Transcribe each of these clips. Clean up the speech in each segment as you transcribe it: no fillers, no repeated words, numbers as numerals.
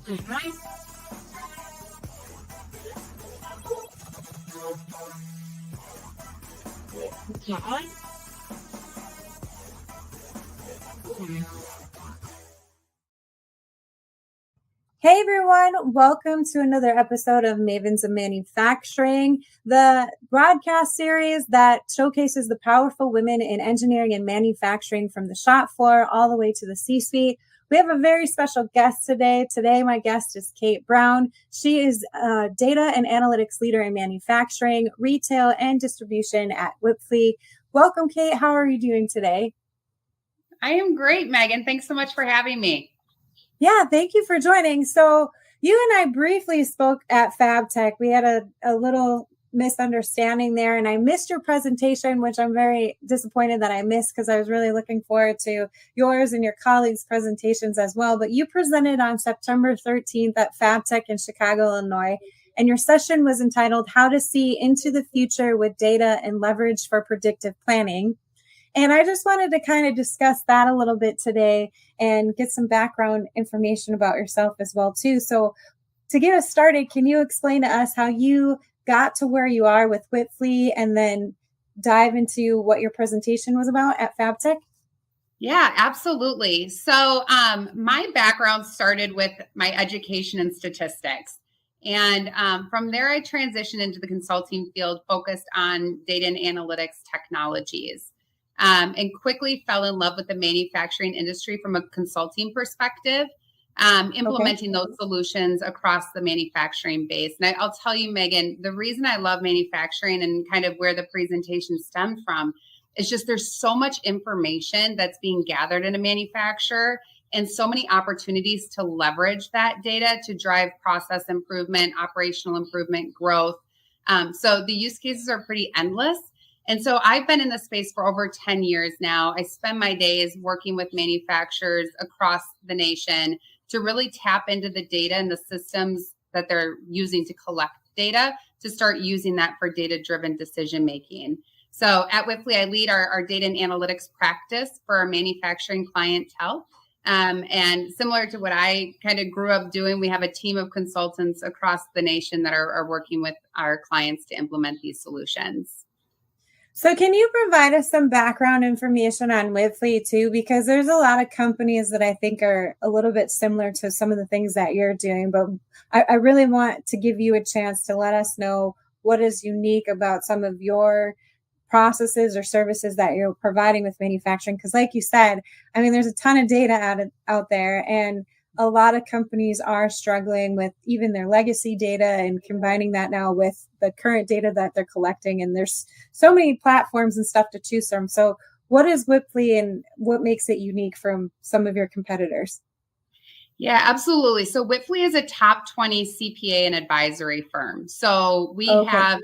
Hey everyone, welcome to another episode of Mavens of Manufacturing, the broadcast series that showcases the powerful women in engineering and manufacturing from the shop floor all the way to the C-suite. We have a very special guest today. Today, my guest is Kate Brown. She is a data and analytics leader in manufacturing, retail, and distribution at Wipfli. Welcome, Kate. How are you doing today? I am great, Megan. Thanks so much for having me. Yeah, thank you for joining. So you and I briefly spoke at FabTech. We had a little misunderstanding there, and I missed your presentation, which I'm very disappointed that I missed because I was really looking forward to yours and your colleagues' presentations as well. But you presented on September 13th at FabTech in Chicago, Illinois, and your session was entitled How to See into the Future with Data and Leverage for Predictive Planning. And I just wanted to kind of discuss that a little bit today and get some background information about yourself as well, too. So to get us started, can you explain to us how you got to where you are with Wipfli and then dive into what your presentation was about at FabTech? Yeah, absolutely. So my background started with my education in statistics. And from there, I transitioned into the consulting field focused on data and analytics technologies. And quickly fell in love with the manufacturing industry from a consulting perspective, implementing those solutions across the manufacturing base. And I'll tell you, Megan, the reason I love manufacturing and kind of where the presentation stemmed from is just there's so much information that's being gathered in a manufacturer and so many opportunities to leverage that data to drive process improvement, operational improvement, growth. So the use cases are pretty endless. And so I've been in this space for over 10 years now. I spend my days working with manufacturers across the nation to really tap into the data and the systems that they're using to collect data to start using that for data-driven decision-making. So at Wipfli, I lead our data and analytics practice for our manufacturing clientele. And similar to what I kind of grew up doing, we have a team of consultants across the nation that are working with our clients to implement these solutions. So can you provide us some background information on Wipfli too? Because there's a lot of companies that I think are a little bit similar to some of the things that you're doing, but I really want to give you a chance to let us know what is unique about some of your processes or services that you're providing with manufacturing. Because like you said, I mean, there's a ton of data out there, and a lot of companies are struggling with even their legacy data and combining that now with the current data that they're collecting. And there's so many platforms and stuff to choose from. So what is Wipfli and what makes it unique from some of your competitors? Yeah, absolutely. So Wipfli is a top 20 CPA and advisory firm. So we have,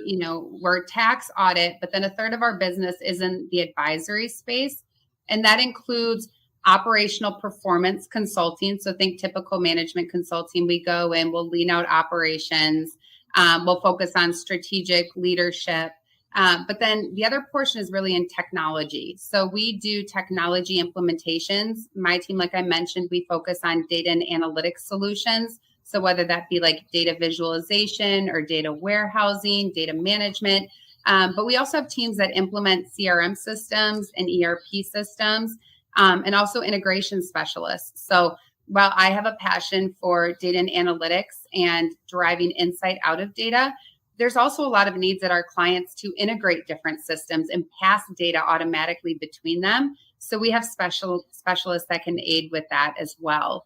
we're tax audit, but then a third of our business is in the advisory space. And that includes operational performance consulting. So think typical management consulting. We go in, we'll lean out operations. We'll focus on strategic leadership. But then the other portion is really in technology. So we do technology implementations. My team, like I mentioned, we focus on data and analytics solutions. So whether that be like data visualization or data warehousing, data management. But we also have teams that implement CRM systems and ERP systems. And also integration specialists. So while I have a passion for data and analytics and deriving insight out of data, there's also a lot of needs at our clients to integrate different systems and pass data automatically between them. So we have specialists that can aid with that as well.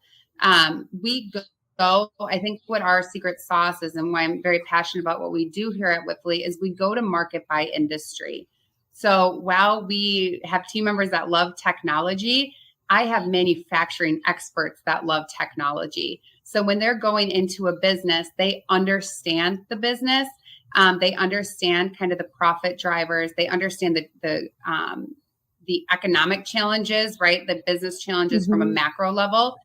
We go, I think what our secret sauce is and why I'm very passionate about what we do here at Wipfli is we go to market by industry. So while we have team members that love technology, I have manufacturing experts that love technology. So when they're going into a business, they understand the business. They understand kind of the profit drivers. They understand the economic challenges, right? The business challenges from a macro level.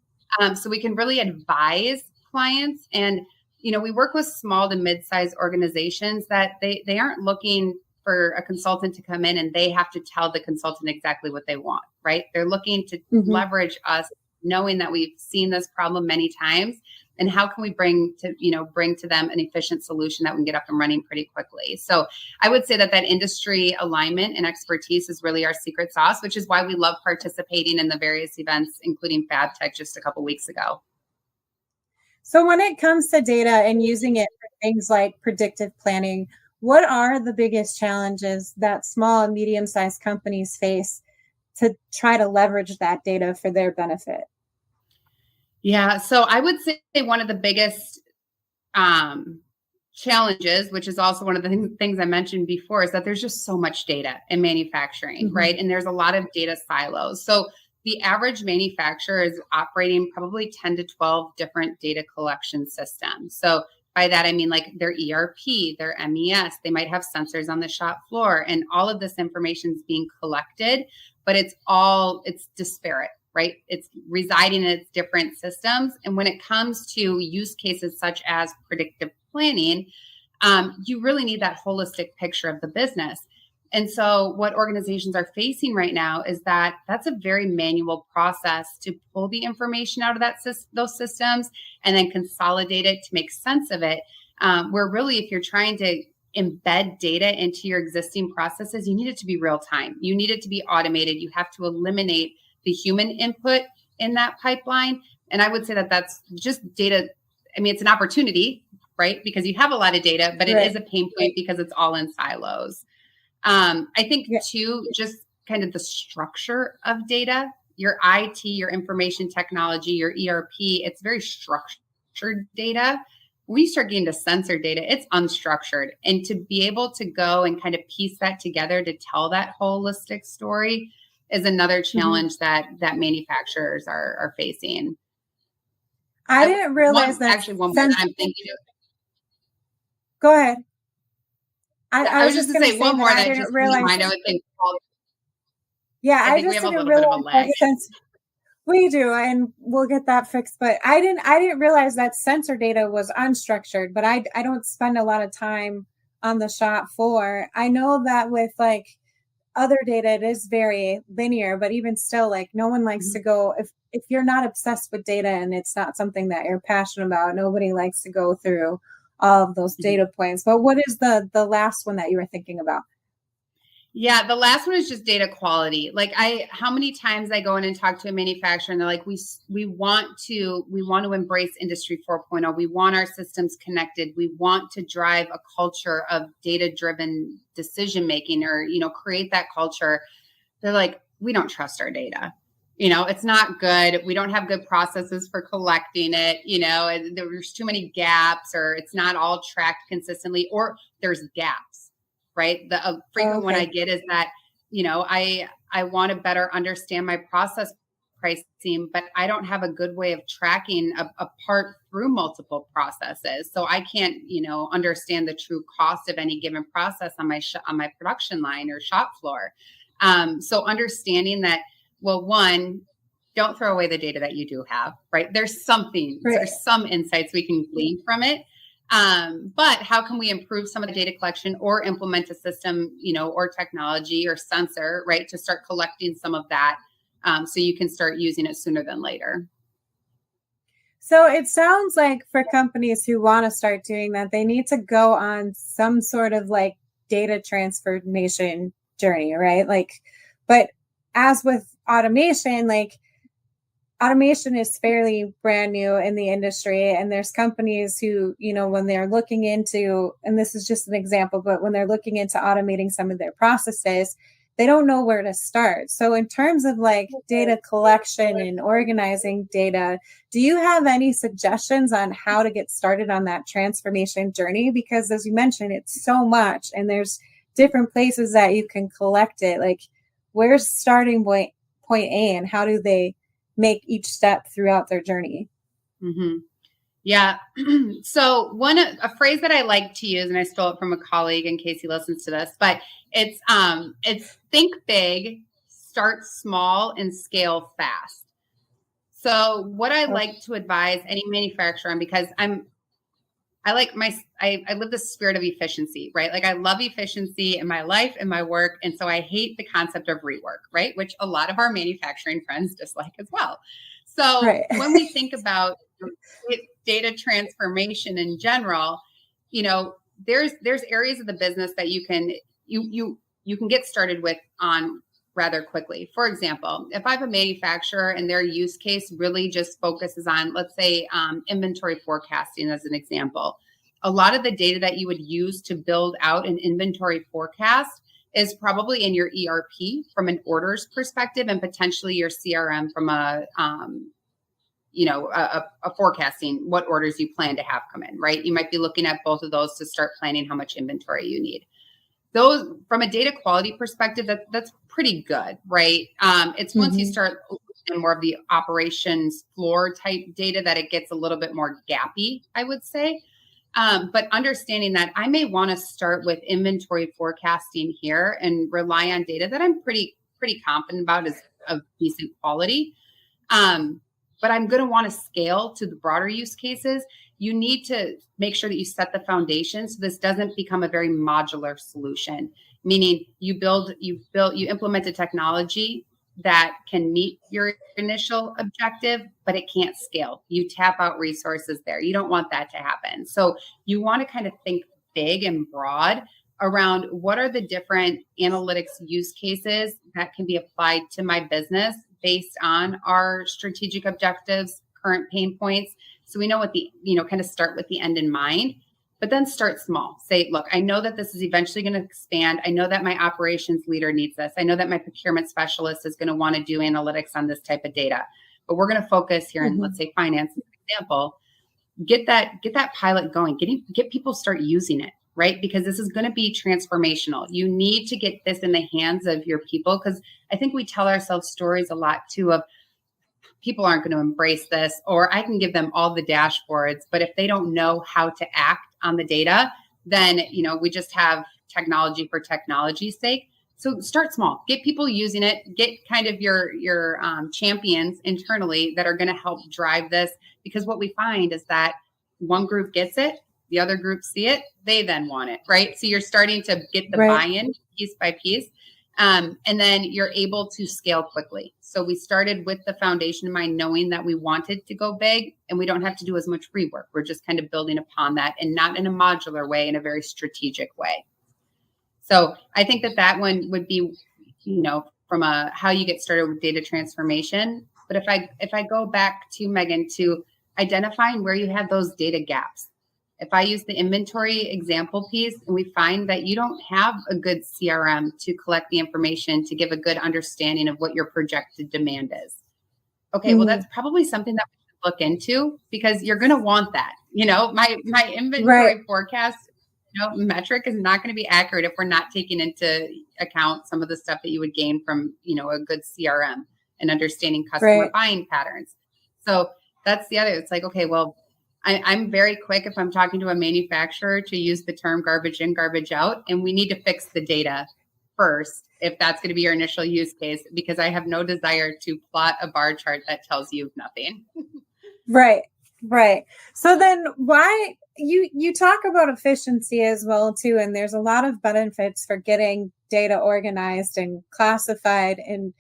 So we can really advise clients. And, we work with small to mid-sized organizations that they aren't looking for a consultant to come in and they have to tell the consultant exactly what they want, right? They're looking to leverage us, knowing that we've seen this problem many times and how can we bring to them an efficient solution that we can get up and running pretty quickly. So I would say that industry alignment and expertise is really our secret sauce, which is why we love participating in the various events, including FabTech just a couple weeks ago. So when it comes to data and using it for things like predictive planning, what are the biggest challenges that small and medium-sized companies face to try to leverage that data for their benefit? Yeah, so I would say one of the biggest challenges, which is also one of the things I mentioned before, is that there's just so much data in manufacturing, right? And there's a lot of data silos. So the average manufacturer is operating probably 10 to 12 different data collection systems. So by that, I mean like their ERP, their MES, they might have sensors on the shop floor, and all of this information is being collected, but it's disparate, right? It's residing in its different systems. And when it comes to use cases such as predictive planning, you really need that holistic picture of the business. And so what organizations are facing right now is that that's a very manual process to pull the information out of those systems and then consolidate it to make sense of it. Where really, if you're trying to embed data into your existing processes, you need it to be real time. You need it to be automated. You have to eliminate the human input in that pipeline. And I would say that that's just data. I mean, it's an opportunity, right? Because you have a lot of data, but it is a pain point because it's all in silos. I think too, just kind of the structure of data, your IT, your information technology, your ERP, it's very structured data. When you start getting to sensor data, it's unstructured. And to be able to go and kind of piece that together to tell that holistic story is another challenge that manufacturers are facing. I didn't realize that. Actually, one more that I'm thinking of. Go ahead. I was just going to say one more that I just realized. I just didn't realize. We do, and we'll get that fixed. But I didn't realize that sensor data was unstructured. But I don't spend a lot of time on the shop floor. I know that with like other data, it is very linear. But even still, like no one likes to go if you're not obsessed with data and it's not something that you're passionate about. Nobody likes to go through all of those data points. But what is the last one that you were thinking about? Yeah, the last one is just data quality. Like how many times I go in and talk to a manufacturer and they're like, we want to embrace Industry 4.0. We want our systems connected. We want to drive a culture of data-driven decision making, or create that culture. They're like, we don't trust our data. It's not good. We don't have good processes for collecting it. There's too many gaps, or it's not all tracked consistently, or there's gaps, right? The frequent one I get is that, I want to better understand my process pricing, but I don't have a good way of tracking a part through multiple processes. So I can't, understand the true cost of any given process on my production line or shop floor. So understanding that, well, one, don't throw away the data that you do have, right? There's some insights we can glean from it. But how can we improve some of the data collection or implement a system, or technology or sensor, right, to start collecting some of that so you can start using it sooner than later? So it sounds like for companies who want to start doing that, they need to go on some sort of like data transformation journey, right? But as with automation, automation is fairly brand new in the industry. And there's companies who, when they're looking into, and this is just an example, but when they're looking into automating some of their processes, they don't know where to start. So in terms of data collection and organizing data, do you have any suggestions on how to get started on that transformation journey? Because as you mentioned, it's so much and there's different places that you can collect it. Where's starting point A, and how do they make each step throughout their journey? Mm-hmm. Yeah. So a phrase that I like to use, and I stole it from a colleague in case he listens to this, but it's think big, start small, and scale fast. So what I like to advise any manufacturer on, because I live the spirit of efficiency, right? I love efficiency in my life and my work. And so I hate the concept of rework, right? Which a lot of our manufacturing friends dislike as well. So when we think about data transformation in general, there's areas of the business that you can get started with on rather quickly. For example, if I have a manufacturer and their use case really just focuses on, let's say, inventory forecasting as an example, a lot of the data that you would use to build out an inventory forecast is probably in your ERP from an orders perspective, and potentially your CRM from a forecasting what orders you plan to have come in, right? You might be looking at both of those to start planning how much inventory you need. Those, from a data quality perspective, that's pretty good, right? It's once you start looking at more of the operations floor type data that it gets a little bit more gappy, I would say. But understanding that I may want to start with inventory forecasting here and rely on data that I'm pretty confident about is of decent quality. But I'm going to want to scale to the broader use cases. You need to make sure that you set the foundation so this doesn't become a very modular solution, meaning you implement a technology that can meet your initial objective, but it can't scale. You tap out resources there. You don't want that to happen. So you want to kind of think big and broad around what are the different analytics use cases that can be applied to my business based on our strategic objectives, current pain points. So we know what kind of start with the end in mind, but then start small. Say, look, I know that this is eventually going to expand. I know that my operations leader needs this. I know that my procurement specialist is going to want to do analytics on this type of data, but we're going to focus here on, let's say, finance, as an example. Get that pilot going, get people start using it, right? Because this is going to be transformational. You need to get this in the hands of your people, because I think we tell ourselves stories a lot too of people aren't going to embrace this, or I can give them all the dashboards, but if they don't know how to act on the data, then, we just have technology for technology's sake. So start small, get people using it, get kind of your champions internally that are going to help drive this. Because what we find is that one group gets it, the other group see it, they then want it, right? So you're starting to get the buy-in piece by piece. And then you're able to scale quickly. So we started with the foundation in mind, knowing that we wanted to go big, and we don't have to do as much rework. We're just kind of building upon that, and not in a modular way, in a very strategic way. So I think that one would be, from how you get started with data transformation. But if I go back to Megan, to identifying where you have those data gaps. If I use the inventory example piece and we find that you don't have a good CRM to collect the information to give a good understanding of what your projected demand is. Okay, well, that's probably something that we should look into, because you're going to want that. My inventory forecast metric is not going to be accurate if we're not taking into account some of the stuff that you would gain from, a good CRM and understanding customer buying patterns. So that's the other. It's like, okay, well, I'm very quick if I'm talking to a manufacturer to use the term garbage in, garbage out, and we need to fix the data first if that's going to be your initial use case, because I have no desire to plot a bar chart that tells you nothing. Right. So then why you talk about efficiency as well too, and there's a lot of benefits for getting data organized and classified, and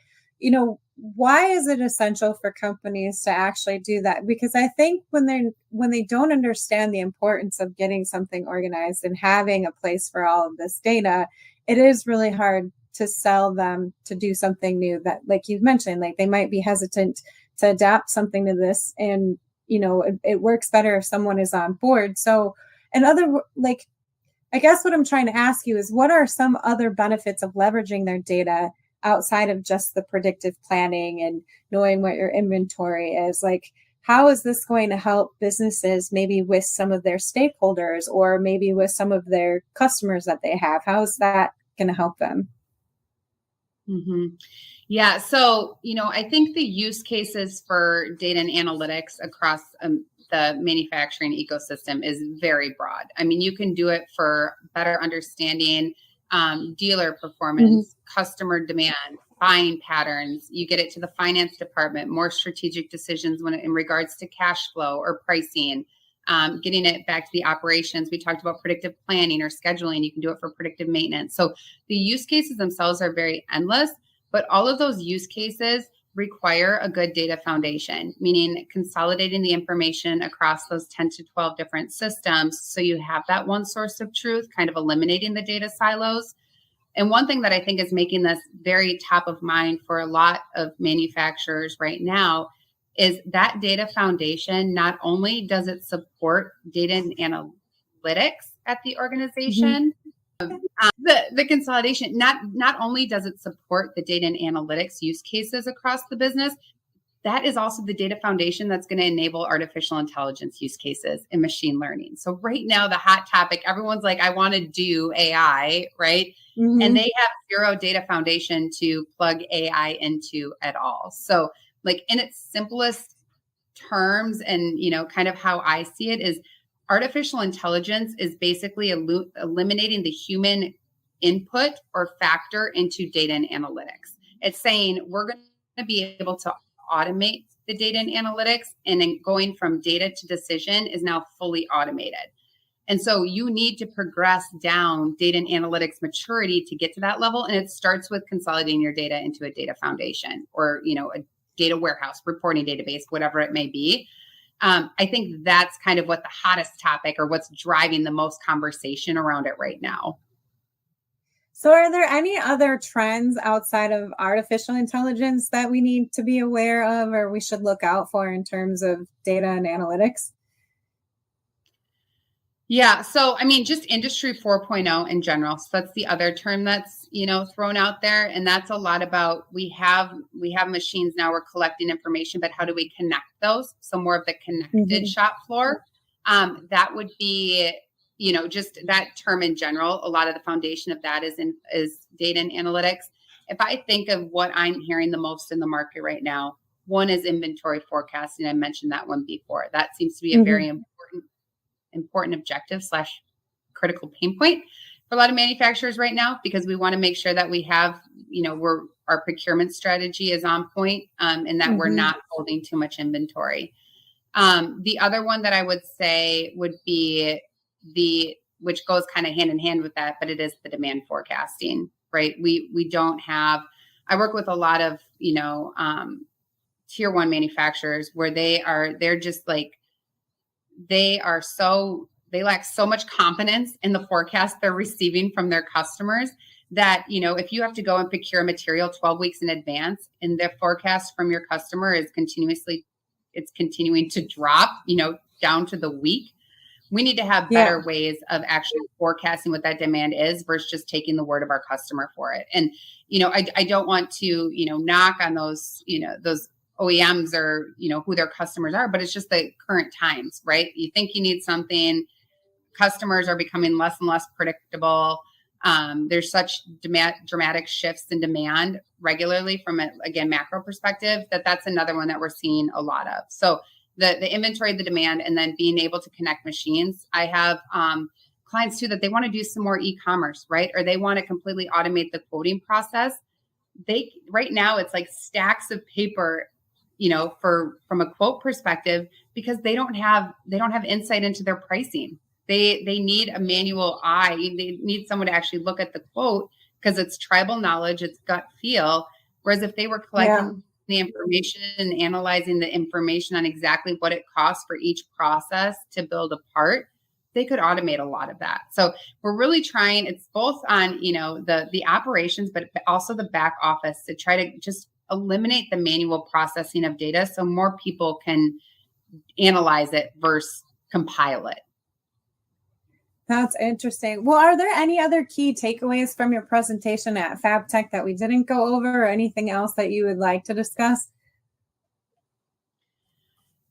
why is it essential for companies to actually do that? Because I think when they don't understand the importance of getting something organized and having a place for all of this data, it is really hard to sell them to do something new that, like you've mentioned, like they might be hesitant to adapt something to this, and it works better if someone is on board. So I guess what I'm trying to ask you is, what are some other benefits of leveraging their data outside of just the predictive planning and knowing what your inventory is? Like, how is this going to help businesses maybe with some of their stakeholders, or maybe with some of their customers that they have? How is that going to help them? Mm-hmm. Yeah. So, I think the use cases for data and analytics across the manufacturing ecosystem is very broad. I mean, you can do it for better understanding dealer performance, customer demand, buying patterns. You get it to the finance department, more strategic decisions in regards to cash flow or pricing. Getting it back to the operations. We talked about predictive planning or scheduling. You can do it for predictive maintenance. So the use cases themselves are very endless, but all of those use cases require a good data foundation, meaning consolidating the information across those 10 to 12 different systems. So you have that one source of truth, kind of eliminating the data silos. And one thing that I think is making this very top of mind for a lot of manufacturers right now is that data foundation. Not only does it support data and analytics at the organization, the consolidation, not only does it support the data and analytics use cases across the business, that is also the data foundation that's going to enable artificial intelligence use cases and machine learning. So right now, the hot topic, everyone's like, I want to do AI, right? And they have zero data foundation to plug AI into at all. So like in its simplest terms, and, you know, kind of how I see it is artificial intelligence is basically eliminating the human input or factor into data and analytics. It's saying we're going to be able to automate the data and analytics, and then going from data to decision is now fully automated. And so you need to progress down data and analytics maturity to get to that level. And it starts with consolidating your data into a data foundation, or, you know, a data warehouse, reporting database, whatever it may be. I think that's kind of what the hottest topic, or what's driving the most conversation around it right now. So are there any other trends outside of artificial intelligence that we need to be aware of, or we should look out for in terms of data and analytics? Yeah. So, I mean, just industry 4.0 in general. So that's the other term that's, you know, thrown out there. And that's a lot about, we have machines now, we're collecting information, but how do we connect those? So more of the connected shop floor. That would be, you know, just that term in general. A lot of the foundation of that is data and analytics. If I think of what I'm hearing the most in the market right now, one is inventory forecasting. I mentioned that one before. That seems to be a very important objective / critical pain point for a lot of manufacturers right now, because we want to make sure that we have, you know, our procurement strategy is on point, and that we're not holding too much inventory. The other one that I would say would be which goes kind of hand in hand with that, but it is the demand forecasting, right? We don't have, I work with a lot of, you know, tier one manufacturers where they're just like, they lack so much confidence in the forecast they're receiving from their customers that, you know, if you have to go and procure material 12 weeks in advance and the forecast from your customer is continuing to drop, you know, down to the week, we need to have better ways of actually forecasting what that demand is versus just taking the word of our customer for it. And, you know, I don't want to, you know, knock on those, you know, those OEMs or, you know, who their customers are, but it's just the current times, right? You think you need something, customers are becoming less and less predictable. There's such dramatic shifts in demand regularly from a, again, macro perspective, that's another one that we're seeing a lot of. So the inventory, the demand, and then being able to connect machines. I have clients too that they want to do some more e-commerce, right? Or they want to completely automate the quoting process. Right now it's like stacks of paper, you know, from a quote perspective, because they don't have insight into their pricing. They need a manual eye. They need someone to actually look at the quote, because it's tribal knowledge, it's gut feel. Whereas if they were collecting the information and analyzing the information on exactly what it costs for each process to build a part, they could automate a lot of that. So we're really trying, it's both on, you know, the operations, but also the back office, to try to just eliminate the manual processing of data so more people can analyze it versus compile it. That's interesting. Well, are there any other key takeaways from your presentation at FabTech that we didn't go over, or anything else that you would like to discuss?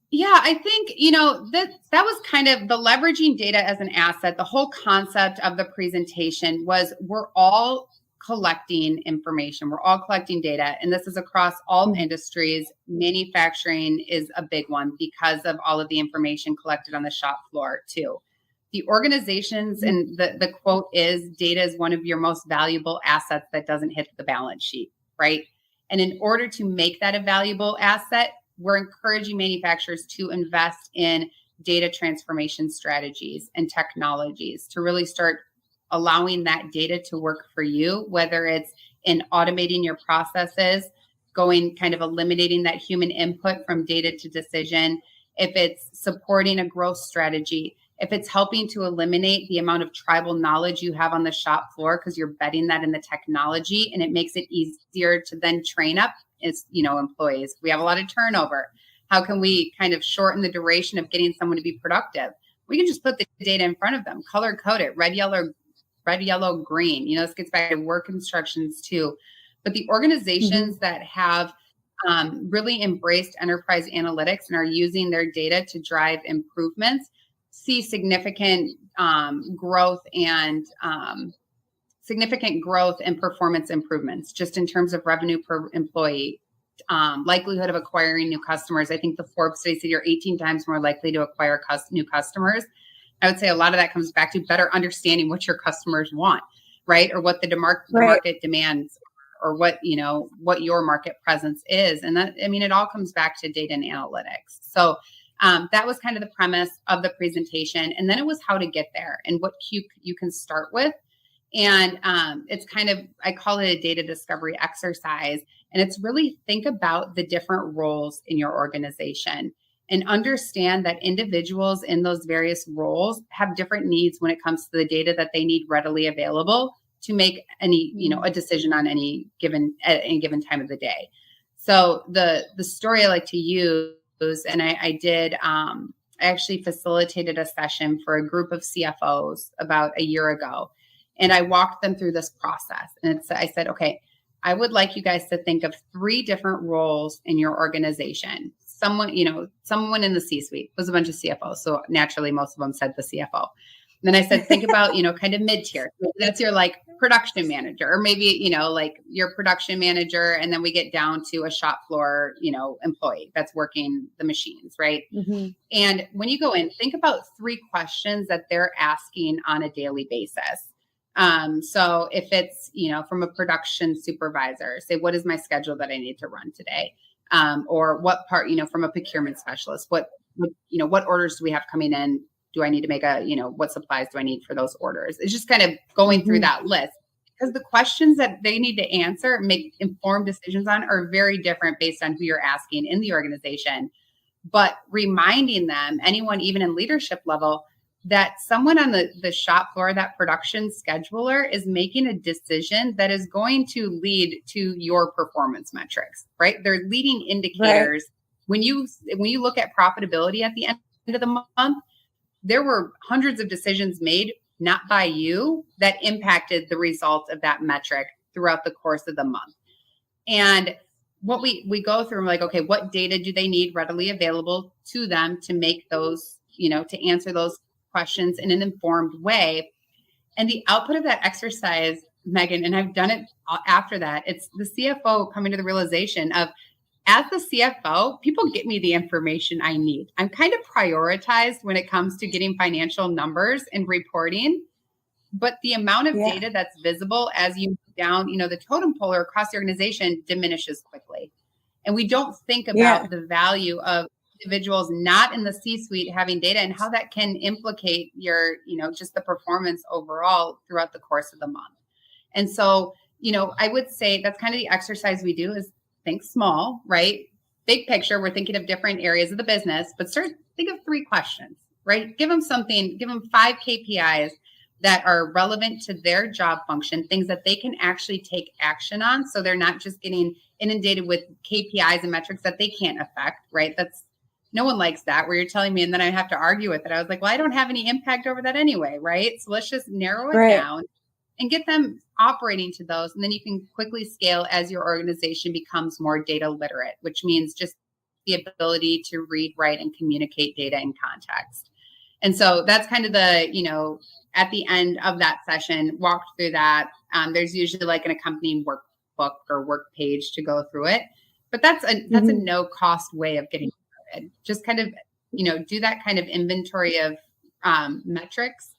Yeah, I think, you know, that was kind of the leveraging data as an asset. The whole concept of the presentation was we're all collecting information. We're all collecting data. And this is across all industries. Manufacturing is a big one because of all of the information collected on the shop floor too. The organizations, and the quote is, data is one of your most valuable assets that doesn't hit the balance sheet, right? And in order to make that a valuable asset, we're encouraging manufacturers to invest in data transformation strategies and technologies to really start allowing that data to work for you, whether it's in automating your processes, going kind of eliminating that human input from data to decision, if it's supporting a growth strategy, if it's helping to eliminate the amount of tribal knowledge you have on the shop floor because you're betting that in the technology, and it makes it easier to then train up as, employees. We have a lot of turnover. How can we kind of shorten the duration of getting someone to be productive? We can just put the data in front of them, color code it, red, yellow, green. This gets back to work instructions too. But the organizations that have really embraced enterprise analytics and are using their data to drive improvements see significant growth and performance improvements just in terms of revenue per employee, likelihood of acquiring new customers. I think the Forbes study said you're 18 times more likely to acquire new customers. I would say a lot of that comes back to better understanding what your customers want, right? Or what the market demands, or what your market presence is. And that, it all comes back to data and analytics. So that was kind of the premise of the presentation. And then it was how to get there and what you can start with. And it's kind of, I call it a data discovery exercise. And it's really think about the different roles in your organization and understand that individuals in those various roles have different needs when it comes to the data that they need readily available to make any, a decision on any given time of the day. So the story I like to use, and I did, I actually facilitated a session for a group of CFOs about a year ago. And I walked them through this process. And I said, okay, I would like you guys to think of 3 different roles in your organization. Someone in the C-suite. It was a bunch of CFOs. So naturally, most of them said the CFO. And then I said, think about, kind of mid-tier. That's your production manager, or maybe, your production manager. And then we get down to a shop floor, employee that's working the machines, right? And when you go in, think about 3 questions that they're asking on a daily basis. So if it's, from a production supervisor, say, what is my schedule that I need to run today? Or what part, from a procurement specialist, what orders do we have coming in? Do I need to make what supplies do I need for those orders? It's just kind of going through that list, because the questions that they need to answer, make informed decisions on, are very different based on who you're asking in the organization. But reminding them, anyone even in leadership level, that someone on the shop floor, that production scheduler, is making a decision that is going to lead to your performance metrics, right? They're leading indicators. Right. When you look at profitability at the end of the month, there were hundreds of decisions made, not by you, that impacted the result of that metric throughout the course of the month. And what we go through, we're like, okay, what data do they need readily available to them to make those, to answer those questions in an informed way? And the output of that exercise, Megan, and I've done it after that, it's the CFO coming to the realization of, as the CFO, people get me the information I need. I'm kind of prioritized when it comes to getting financial numbers and reporting, but the amount of data that's visible as you move down, the totem pole or across the organization diminishes quickly. And we don't think about the value of individuals not in the C-suite having data and how that can implicate your, just the performance overall throughout the course of the month. And so, I would say that's kind of the exercise we do, is think small, right? Big picture, we're thinking of different areas of the business, but think of 3 questions, right? Give them 5 KPIs that are relevant to their job function, things that they can actually take action on. So they're not just getting inundated with KPIs and metrics that they can't affect, right? No one likes that, where you're telling me and then I have to argue with it. I was like, well, I don't have any impact over that anyway, right? So let's just narrow it down and get them operating to those. And then you can quickly scale as your organization becomes more data literate, which means just the ability to read, write, and communicate data in context. And so that's kind of the, at the end of that session, walked through that. There's usually an accompanying workbook or work page to go through it. But that's a no cost way of getting started. Just kind of, do that kind of inventory of metrics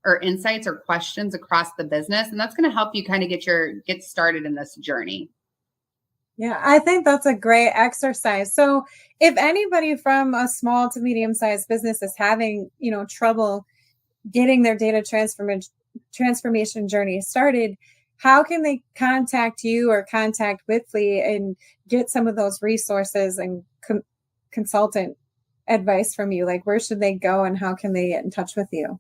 or insights or questions across the business. And that's going to help you kind of get started in this journey. Yeah, I think that's a great exercise. So if anybody from a small to medium-sized business is having, trouble getting their data transformation journey started, how can they contact you or contact Wipfli and get some of those resources and consultant advice from you? Like, where should they go and how can they get in touch with you?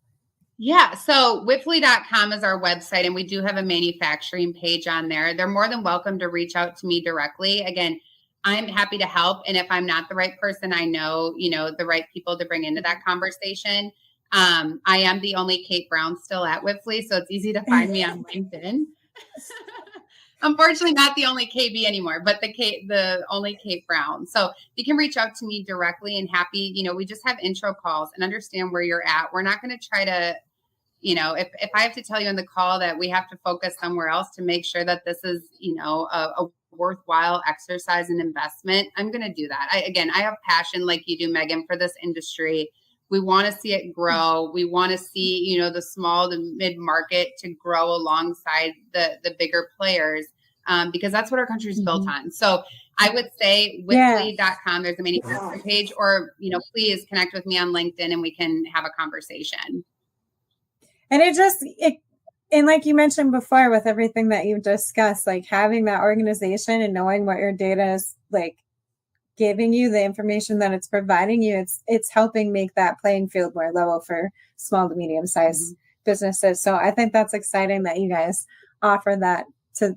Yeah. So wipfli.com is our website, and we do have a manufacturing page on there. They're more than welcome to reach out to me directly. Again, I'm happy to help. And if I'm not the right person, I know, the right people to bring into that conversation. I am the only Kate Brown still at Wipfli, so it's easy to find me on LinkedIn. Unfortunately, not the only KB anymore, but the only Kate Brown. So you can reach out to me directly, and happy, we just have intro calls and understand where you're at. We're not going to try to, if I have to tell you in the call that we have to focus somewhere else to make sure that this is, a worthwhile exercise and investment, I'm going to do that. I have passion like you do, Megan, for this industry. We want to see it grow. We want to see, the small to mid market to grow alongside the bigger players, because that's what our country is built on. So I would say wipfli.com, there's a manufacturing page, or, please connect with me on LinkedIn and we can have a conversation. And and like you mentioned before, with everything that you've discussed, like having that organization and knowing what your data is like giving you, the information that it's providing you, it's helping make that playing field more level for small to medium sized businesses. So I think that's exciting that you guys offer that to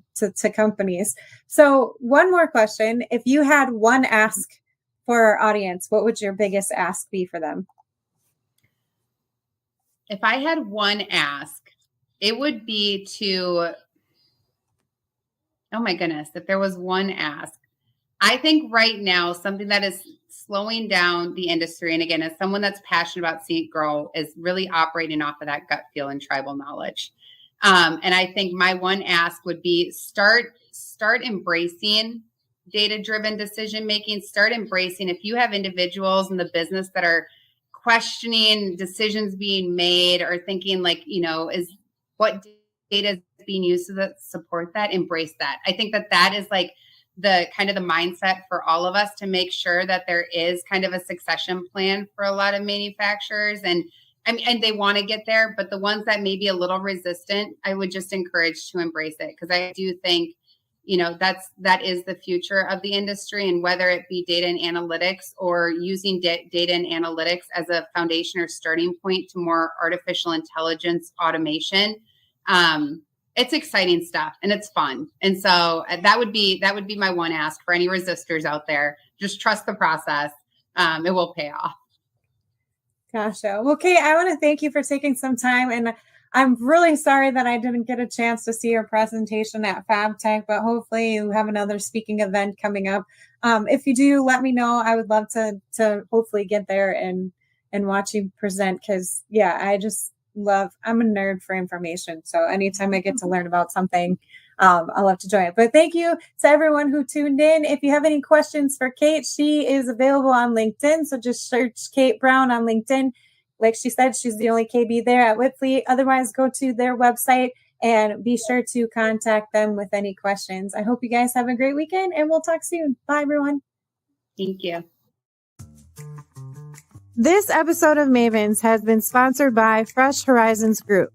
companies. So one more question. If you had one ask for our audience, what would your biggest ask be for them? If I had one ask, it would be to, oh my goodness, if there was one ask, I think right now, something that is slowing down the industry, and again, as someone that's passionate about seeing it grow, is really operating off of that gut feel and tribal knowledge. And I think my one ask would be start embracing data-driven decision-making. Start embracing, if you have individuals in the business that are questioning decisions being made or thinking like, is what data is being used to support that, embrace that. I think that is like the kind of the mindset for all of us, to make sure that there is kind of a succession plan for a lot of manufacturers. And they want to get there, but the ones that may be a little resistant, I would just encourage to embrace it. Because I do think, that is the future of the industry. And whether it be data and analytics, or using data and analytics as a foundation or starting point to more artificial intelligence automation, it's exciting stuff and it's fun. And so that would be my one ask for any resistors out there. Just trust the process. It will pay off. Gotcha. Well, Kate, I want to thank you for taking some time, and I'm really sorry that I didn't get a chance to see your presentation at FabTech, but hopefully you have another speaking event coming up. If you do, let me know. I would love to hopefully get there and watch you present, because I'm a nerd for information. So anytime I get to learn about something, I love to join it. But thank you to everyone who tuned in. If you have any questions for Kate, she is available on LinkedIn. So just search Kate Brown on LinkedIn. Like she said, she's the only KB there at Wipfli. Otherwise, go to their website and be sure to contact them with any questions. I hope you guys have a great weekend, and we'll talk soon. Bye, everyone. Thank you. This episode of Mavens has been sponsored by Fresh Horizons Group.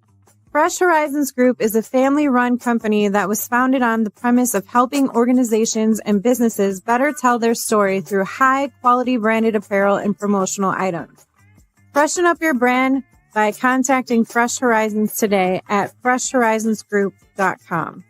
Fresh Horizons Group is a family-run company that was founded on the premise of helping organizations and businesses better tell their story through high-quality branded apparel and promotional items. Freshen up your brand by contacting Fresh Horizons today at freshhorizonsgroup.com.